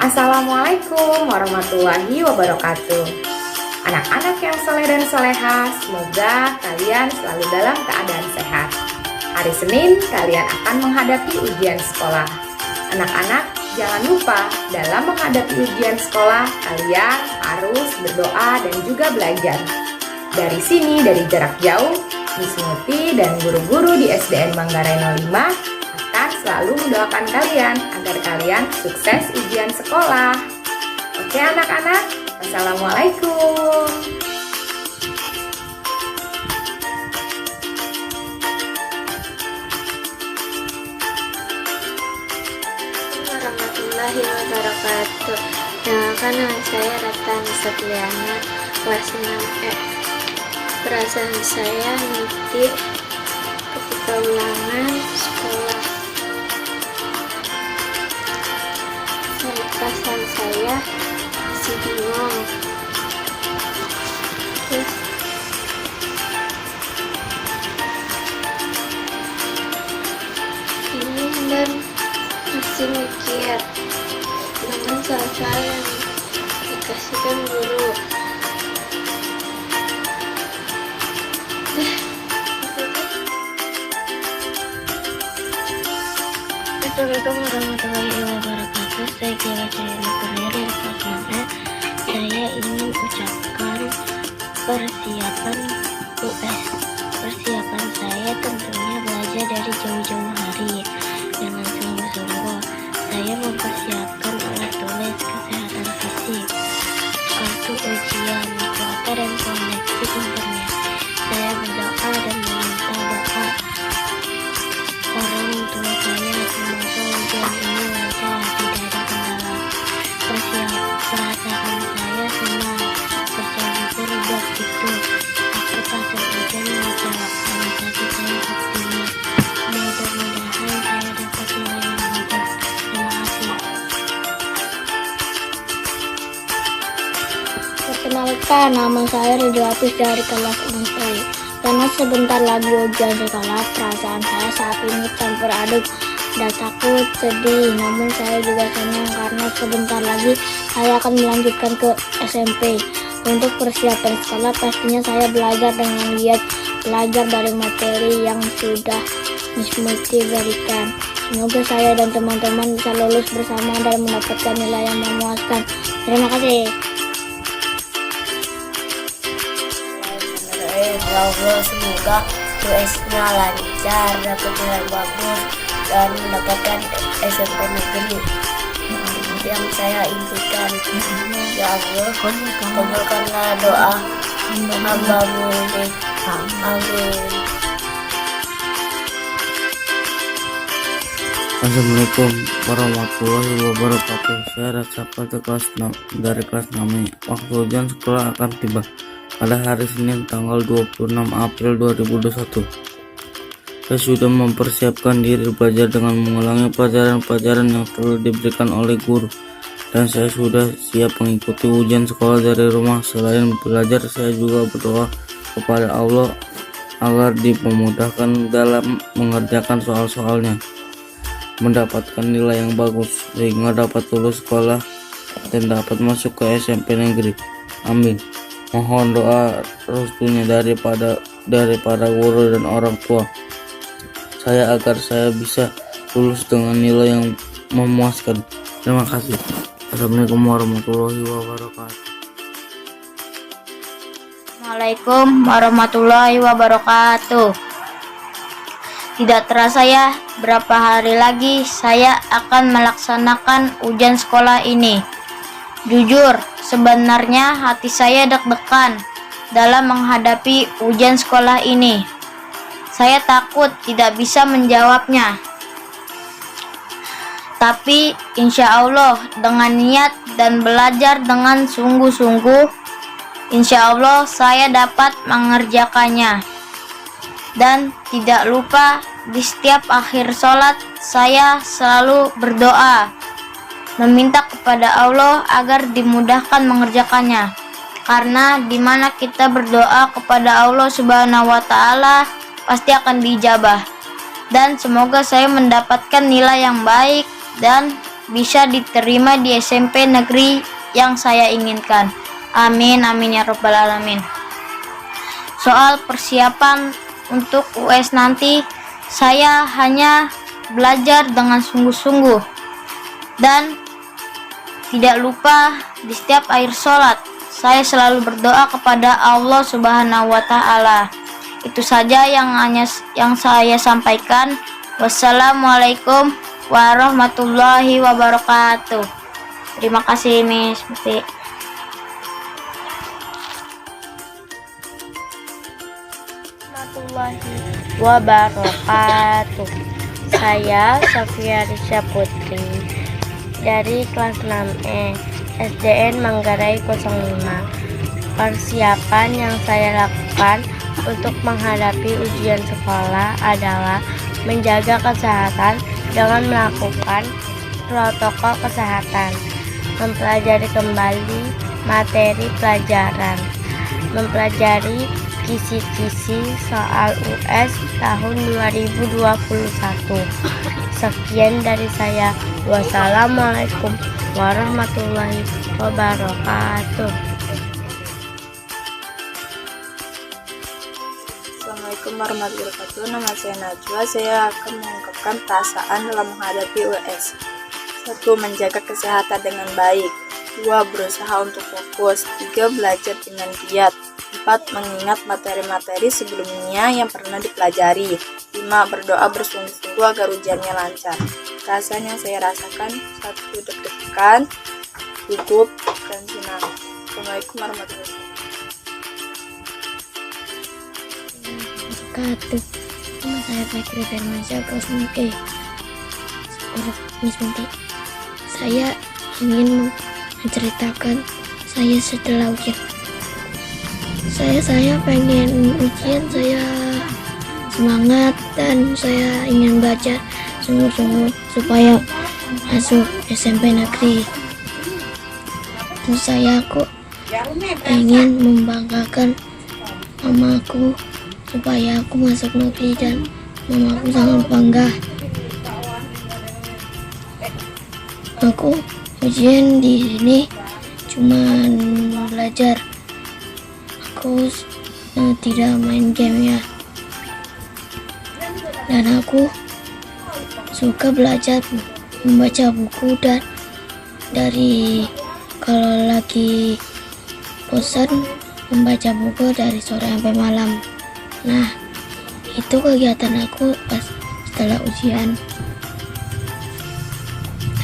Assalamualaikum warahmatullahi wabarakatuh. Anak-anak yang soleh dan soleha, semoga kalian selalu dalam keadaan sehat. Hari Senin kalian akan menghadapi ujian sekolah. Anak-anak, jangan lupa dalam menghadapi ujian sekolah, kalian harus berdoa dan juga belajar. Dari sini, dari jarak jauh, Miss Muti dan guru-guru di SDN Manggarai 05 akan selalu mendoakan kalian agar kalian sukses ujian sekolah. Oke anak-anak, Assalamualaikum. Warahmatullahi wabarakatuh. Kenalkan, nama saya Ratani Septiana, kelas 6E. Perasaan saya nanti ketika ulangan sekolah. Perasaan saya masih bingung. Terus bingung dan masih mikir dengan soal-soal yang dikasihkan guru. Assalamualaikum warahmatullahi wabarakatuh. Saya Kira Cahaya Nurul dari kelas 6E. Saya ingin ucapkan persiapan US. Persiapan saya tentunya belajar dari jauh-jauh hari dengan sungguh-sungguh. Saya mempersiapkan alat tulis, kesehatan fisik, kartu ujian, kuota dan koneksi internet. Saya berdoa dan meminta doa orang tua saya semoga ujian ini lancar, tidak ada kendala. Perasaan saya senang, bercampur buat itu. Aku pasang ujian lancar, organisasi saya optimis. Mudah-mudahan saya dapat nilai yang bagus. Terima kasih. Perkenalkan, nama saya Ridwati dari kelas 6E. Karena sebentar lagi ujian sekolah, perasaan saya saat ini campur aduk, dan takut, sedih, namun saya juga senang karena sebentar lagi saya akan melanjutkan ke SMP. Untuk persiapan sekolah, pastinya saya belajar dengan giat, belajar dari materi yang sudah Miss Muti berikan. Semoga saya dan teman-teman bisa lulus bersama dan mendapatkan nilai yang memuaskan. Terima kasih. Ya Allah, semoga US-nya lancar, dapat nilai bagus dan mendapatkan SMP negeri yang saya impikan. Ya Allah, kabulkanlah doa hamba-Mu ini. Amin. Assalamualaikum warahmatullahi wabarakatuh. Saya Ratsapa dari kelas 6. Waktu ujian sekolah akan tiba pada hari Senin tanggal 26 April 2021. Saya sudah mempersiapkan diri belajar dengan mengulangi pelajaran-pelajaran yang telah diberikan oleh guru, dan saya sudah siap mengikuti ujian sekolah dari rumah. Selain belajar, saya juga berdoa kepada Allah agar dimudahkan dalam mengerjakan soal-soalnya, mendapatkan nilai yang bagus sehingga dapat lulus sekolah dan dapat masuk ke SMP negeri. Amin. Mohon doa restunya dari para guru dan orang tua saya agar saya bisa lulus dengan nilai yang memuaskan. Terima kasih. Assalamualaikum warahmatullahi wabarakatuh. Assalamualaikum warahmatullahi wabarakatuh. Tidak terasa ya, berapa hari lagi saya akan melaksanakan ujian sekolah ini. Jujur, sebenarnya hati saya deg-degan dalam menghadapi ujian sekolah ini. Saya takut tidak bisa menjawabnya. Tapi insya Allah dengan niat dan belajar dengan sungguh-sungguh, insya Allah saya dapat mengerjakannya. Dan tidak lupa di setiap akhir sholat saya selalu berdoa, meminta kepada Allah agar dimudahkan mengerjakannya. Karena dimana kita berdoa kepada Allah Subhanahu wa Ta'ala pasti akan diijabah. Dan semoga saya mendapatkan nilai yang baik dan bisa diterima di SMP negeri yang saya inginkan. Amin, amin ya robbal alamin. Soal persiapan untuk US nanti, saya hanya belajar dengan sungguh-sungguh dan tidak lupa di setiap akhir sholat saya selalu berdoa kepada Allah Subhanahu wa Ta'ala. Itu saja yang saya sampaikan. Wassalamualaikum warahmatullahi wabarakatuh. Terima kasih Miss Muti. Warahmatullahi wabarakatuh. Saya Sofia Risha Putri dari kelas 6E SDN Manggarai 05. Persiapan yang saya lakukan untuk menghadapi ujian sekolah adalah menjaga kesehatan dengan melakukan protokol kesehatan, mempelajari kembali materi pelajaran, mempelajari kisi-kisi soal US tahun 2021. Sekian dari saya. Wassalamualaikum warahmatullahi wabarakatuh. Assalamualaikum warahmatullahi wabarakatuh. Nama saya Najwa. Saya akan mengungkapkan perasaan dalam menghadapi US. 1. Menjaga kesehatan dengan baik. 2. Berusaha untuk fokus. 3. Belajar dengan giat. 4. Mengingat materi-materi sebelumnya yang pernah dipelajari. 5. Berdoa bersungguh-sungguh agar ujiannya lancar. Perasaan yang saya rasakan: 1. Deg-degan, gugup, dan senang. Assalamualaikum warahmatullahi Wabarakatuh. Nama saya Fikri Firmansyah, kelas 6E. Miss Munti, saya ingin menceritakan saya setelah ujian. Saya pengen ujian, saya semangat dan saya ingin belajar sungguh-sungguh supaya masuk SMP negeri. Terus aku ingin membanggakan mamaku supaya aku masuk negeri dan mamaku sangat bangga. Aku ujian di sini cuman belajar. Aku tidak main game ya. Dan aku suka belajar membaca buku dan dari kalau lagi bosan membaca buku dari sore sampai malam. Nah, itu kegiatan aku pas setelah ujian.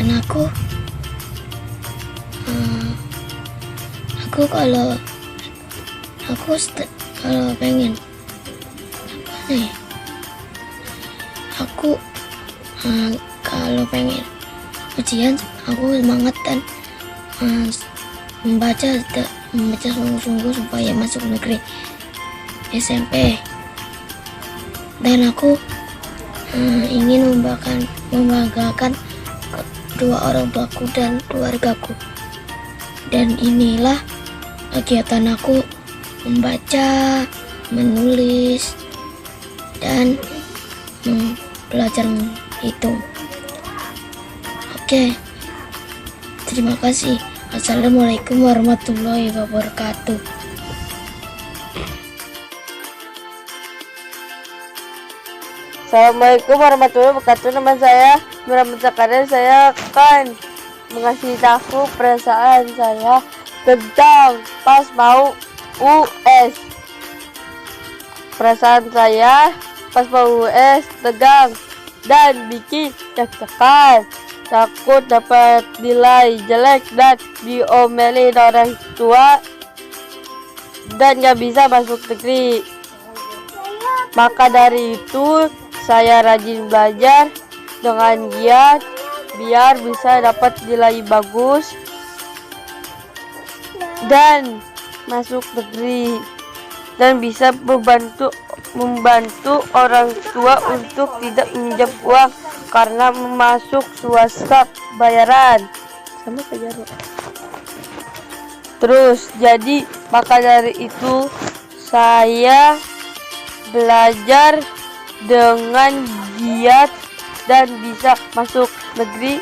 Dan aku kalau pengen kalau pengen ujian aku semangat dan membaca sungguh-sungguh supaya masuk negeri SMP. Dan aku ingin membanggakan kedua orang tuaku dan keluargaku. Dan inilah kegiatan aku membaca, menulis, dan belajar menghitung. Oke, terima kasih. Assalamualaikum warahmatullahi wabarakatuh. Assalamualaikum warahmatullahi wabarakatuh. Nama saya Muhammad Zakaria. Saya akan mengasih tahu perasaan saya tentang pas mau US. Perasaan saya pas mau US tegang dan bikin deg-degan, takut dapat nilai jelek dan diomelin orang tua dan gak bisa masuk negeri. Maka dari itu saya rajin belajar dengan giat biar bisa dapat nilai bagus dan masuk negeri dan bisa membantu orang tua untuk tidak meminjam uang karena masuk swasta bayaran sama kejaran. Terus jadi maka dari itu saya belajar dengan giat dan bisa masuk negeri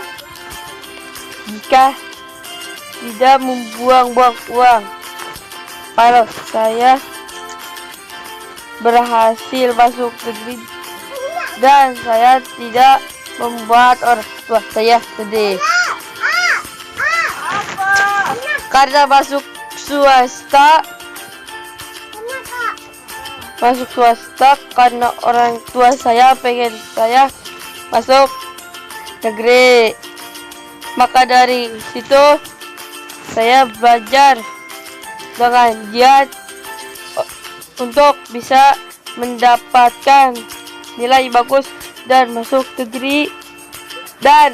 jika tidak membuang-buang uang. Kalau saya berhasil masuk negeri dan saya tidak membuat orang tua saya sedih. Karena masuk swasta karena orang tua saya pengen saya masuk negeri. Maka dari situ saya belajar dengan giat untuk bisa mendapatkan nilai bagus dan masuk negeri dan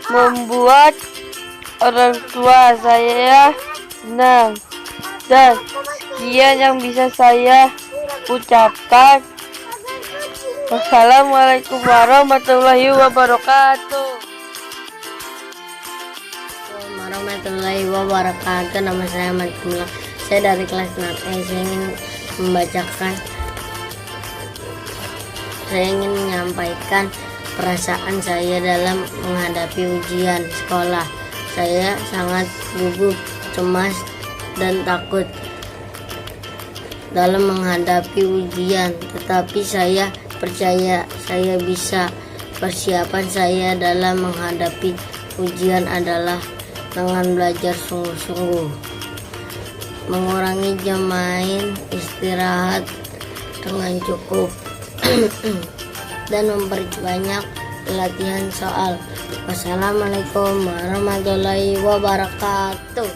membuat orang tua saya senang. Dan sekian yang bisa saya ucapkan. Wassalamualaikum warahmatullahi wabarakatuh. Warahmatullahi wabarakatuh. Nama saya Matullah. Saya dari kelas 6 Saya ingin menyampaikan perasaan saya dalam menghadapi ujian sekolah. Saya sangat gugup, cemas, dan takut dalam menghadapi ujian, tetapi saya percaya saya bisa. Persiapan saya dalam menghadapi ujian adalah dengan belajar sungguh-sungguh, mengurangi jam main, istirahat dengan cukup, dan memperbanyak latihan soal. Wassalamualaikum warahmatullahi wabarakatuh.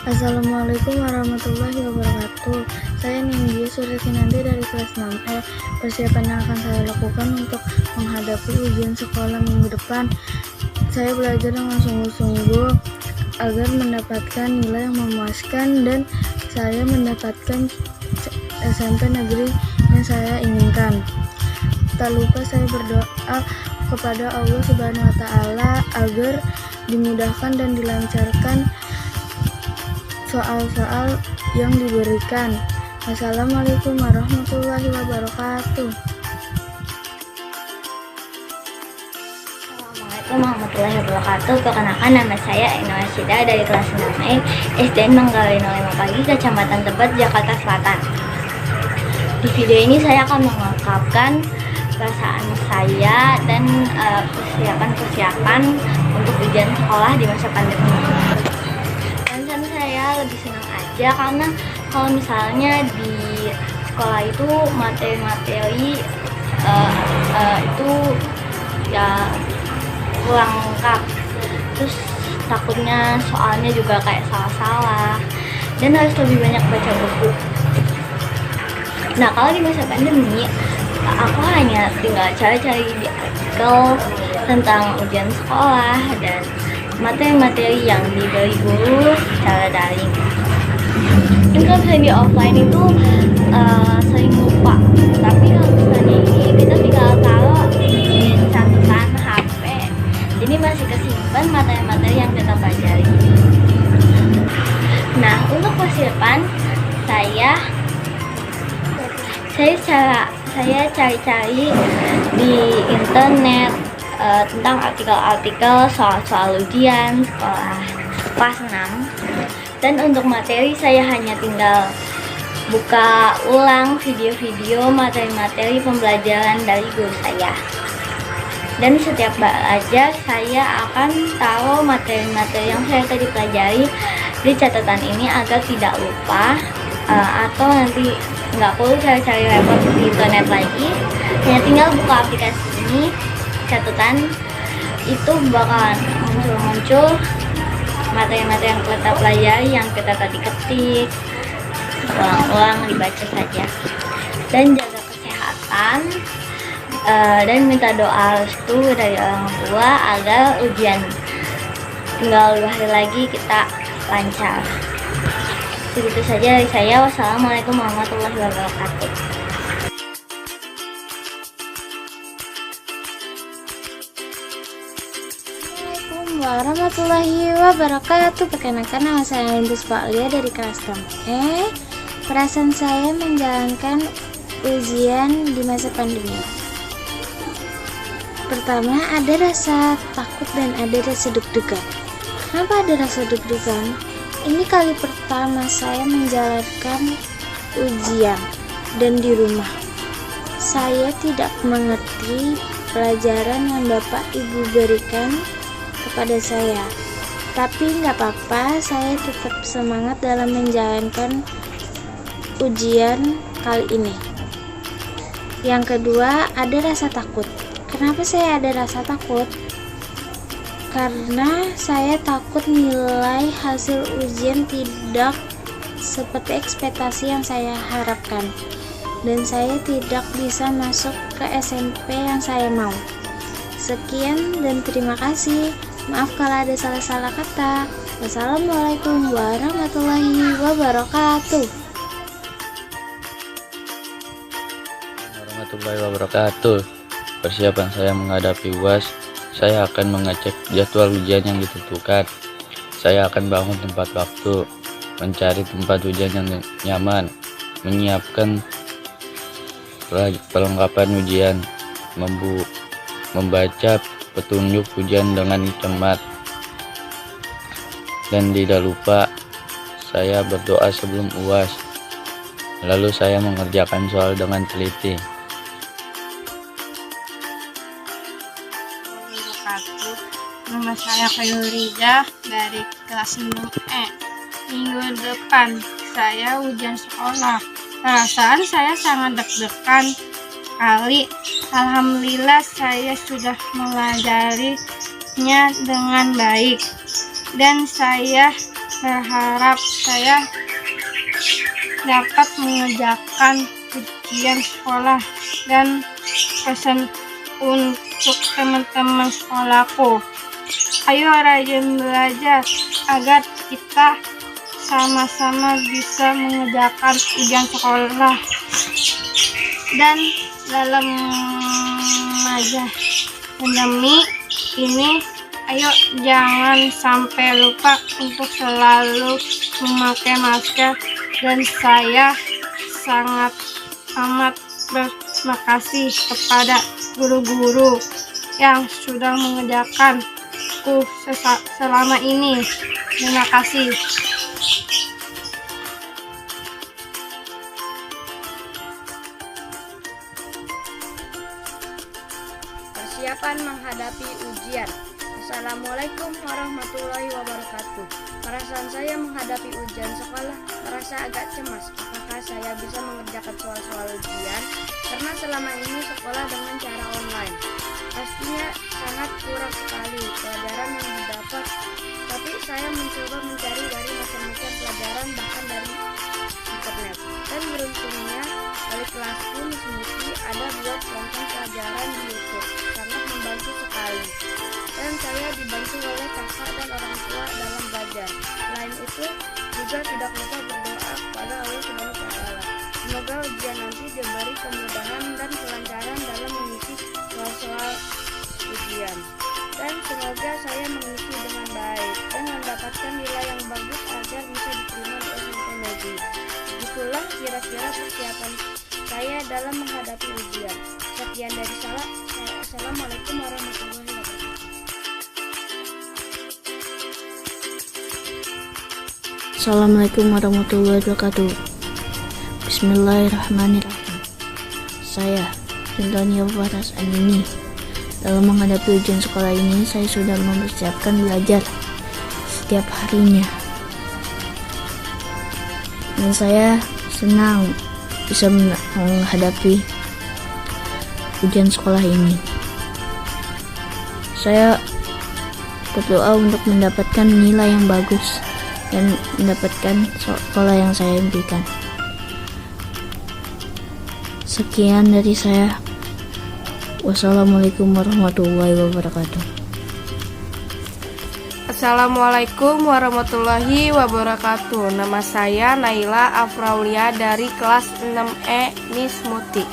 Assalamualaikum warahmatullahi wabarakatuh. Saya Nindya Suryakinanti dari kelas 6E. Persiapan yang akan saya lakukan untuk menghadapi ujian sekolah minggu depan, saya belajar dengan sungguh-sungguh agar mendapatkan nilai yang memuaskan dan saya mendapatkan SMP negeri yang saya inginkan. Tak lupa saya berdoa kepada Allah Subhanahu wa Ta'ala agar dimudahkan dan dilancarkan soal-soal yang diberikan. Wassalamualaikum warahmatullahi wabarakatuh. Assalamualaikum warahmatullahi wabarakatuh. Perkenalkan, nama saya Eno Asyida dari kelas 6E SDN Manggarai 05 Pagi, Kecamatan Tebet, Jakarta Selatan. Di video ini saya akan mengungkapkan perasaan saya dan persiapan untuk ujian sekolah di masa pandemi. Dan saya lebih senang aja karena kalau misalnya di sekolah itu materi-materi itu ya kurang lengkap, terus takutnya soalnya juga kayak salah-salah dan harus lebih banyak baca buku. Nah, kalau di masa pandemi aku hanya tinggal cari-cari di artikel tentang ujian sekolah dan materi-materi yang diberi guru secara daring. Dan kalau misalnya di offline itu sering lupa, tapi kalau misalnya ini kita tinggal taruh di catatan HP, jadi masih kesimpan materi-materi yang kita pelajari. Nah, untuk persiapan saya cari-cari di internet tentang artikel-artikel soal ujian sekolah kelas 6. Dan untuk materi saya hanya tinggal buka ulang video-video materi-materi pembelajaran dari guru saya. Dan setiap belajar saya akan taruh materi-materi yang saya tadi pelajari di catatan ini agar tidak lupa, atau nanti nggak perlu cari-cari repot di internet lagi. Hanya tinggal buka aplikasi ini, catatan itu bakalan muncul materi-materi yang kita pelajari yang kita tadi ketik, ulang-ulang dibaca saja. Dan jaga kesehatan dan minta doa restu dari orang tua agar ujian tinggal 2 hari lagi kita lancar. Begitu saja dari saya. Wassalamualaikum warahmatullahi wabarakatuh. Warahmatullahi wabarakatuh. Perkenalkan, nama saya Lindus Paklia dari kelas 6E. Perasaan saya menjalankan ujian di masa pandemi. Pertama, ada rasa takut dan ada rasa deg-degan. Kenapa ada rasa deg-degan? Ini kali pertama saya menjalankan ujian dan di rumah. Saya tidak mengerti pelajaran yang Bapak Ibu berikan kepada saya. Tapi nggak apa-apa, saya tetap semangat dalam menjalankan ujian kali ini. Yang kedua, ada rasa takut. Kenapa saya ada rasa takut? Karena saya takut nilai hasil ujian tidak seperti ekspektasi yang saya harapkan, dan saya tidak bisa masuk ke SMP yang saya mau. Sekian dan terima kasih. Maaf kalau ada salah-salah kata. Wassalamualaikum warahmatullahi wabarakatuh. Warahmatullahi wabarakatuh. Persiapan saya menghadapi UAS, saya akan mengecek jadwal ujian yang ditentukan. Saya akan bangun tempat waktu, mencari tempat ujian yang nyaman, menyiapkan perlengkapan ujian, membaca petunjuk ujian dengan cermat, dan tidak lupa saya berdoa sebelum UAS. Lalu saya mengerjakan soal dengan teliti. Nama saya Khairul Rijah dari kelas 6E. Minggu depan saya ujian sekolah. Perasaan saya sangat deg-degan kali. Alhamdulillah saya sudah mempelajarinya dengan baik. Dan saya berharap saya dapat mengerjakan ujian sekolah. Dan pesan untuk teman-teman sekolahku, ayo rajin belajar agar kita sama-sama bisa mengerjakan ujian sekolah. Dan dalam masa pandemi ini, ayo jangan sampai lupa untuk selalu memakai masker. Dan saya sangat amat berterima kasih kepada guru-guru yang sudah mengerjakanku selama ini. Terima kasih. Persiapan menghadapi ujian. Assalamualaikum warahmatullahi wabarakatuh. Perasaan saya menghadapi ujian sekolah merasa agak cemas. Apakah saya bisa mengerjakan soal-soal ujian? Karena selama ini sekolah dengan cara online. Pastinya sangat kurang sekali pelajaran yang didapat. Tapi saya mencoba mencari dari macam-macam pelajaran, bahkan dari internet. Dan beruntungnya dari kelasku Miss Muti ada buat konten pelajaran di YouTube. Sangat membantu sekali. Dan saya dibantu oleh kakak dan orang tua dalam belajar. Selain itu, juga tidak lupa berdoa kepada Allah Subhanahu wa Ta'ala. Semoga ujian nanti diberi kemudahan dan kelancaran dalam mengisi soal-soal ujian. Dan semoga saya mengisi dengan baik dan mendapatkan nilai yang bagus agar bisa diterima di SMP negeri. Itulah kira-kira persiapan saya dalam menghadapi ujian. Sekian dari saya. Assalamualaikum warahmatullahi wabarakatuh. Assalamualaikum warahmatullahi wabarakatuh. Bismillahirrahmanirrahim. Saya Antonio Faras Anini. Dalam menghadapi ujian sekolah ini, saya sudah mempersiapkan belajar setiap harinya. Dan saya senang bisa menghadapi ujian sekolah ini. Saya berdoa untuk mendapatkan nilai yang bagus dan mendapatkan sekolah yang saya impikan. Sekian dari saya. Wassalamualaikum warahmatullahi wabarakatuh. Assalamualaikum warahmatullahi wabarakatuh. Nama saya Naila Afraulia dari kelas 6E Miss Muti.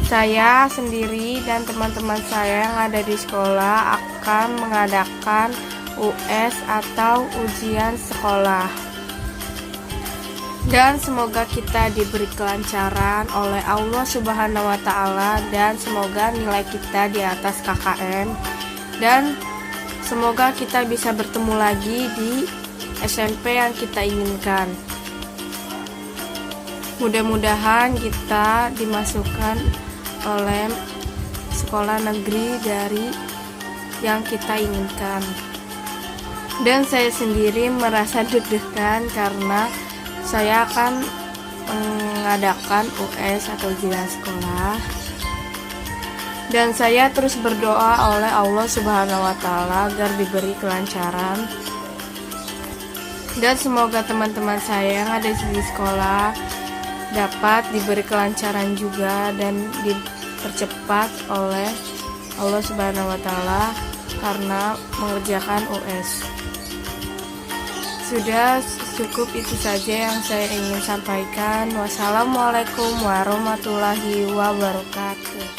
Saya sendiri dan teman-teman saya yang ada di sekolah akan mengadakan US atau ujian sekolah. Dan semoga kita diberi kelancaran oleh Allah Subhanahu wa Ta'ala, dan semoga nilai kita di atas KKN, dan semoga kita bisa bertemu lagi di SMP yang kita inginkan. Mudah-mudahan kita dimasukkan oleh sekolah negeri dari yang kita inginkan. Dan saya sendiri merasa deg-degan karena saya akan mengadakan US atau ujian sekolah, dan saya terus berdoa oleh Allah Subhanahu wa Ta'ala agar diberi kelancaran, dan semoga teman-teman saya yang ada di sekolah dapat diberi kelancaran juga dan dipercepat oleh Allah Subhanahu wa Ta'ala karena mengerjakan US. Sudah cukup itu saja yang saya ingin sampaikan. Wassalamualaikum warahmatullahi wabarakatuh.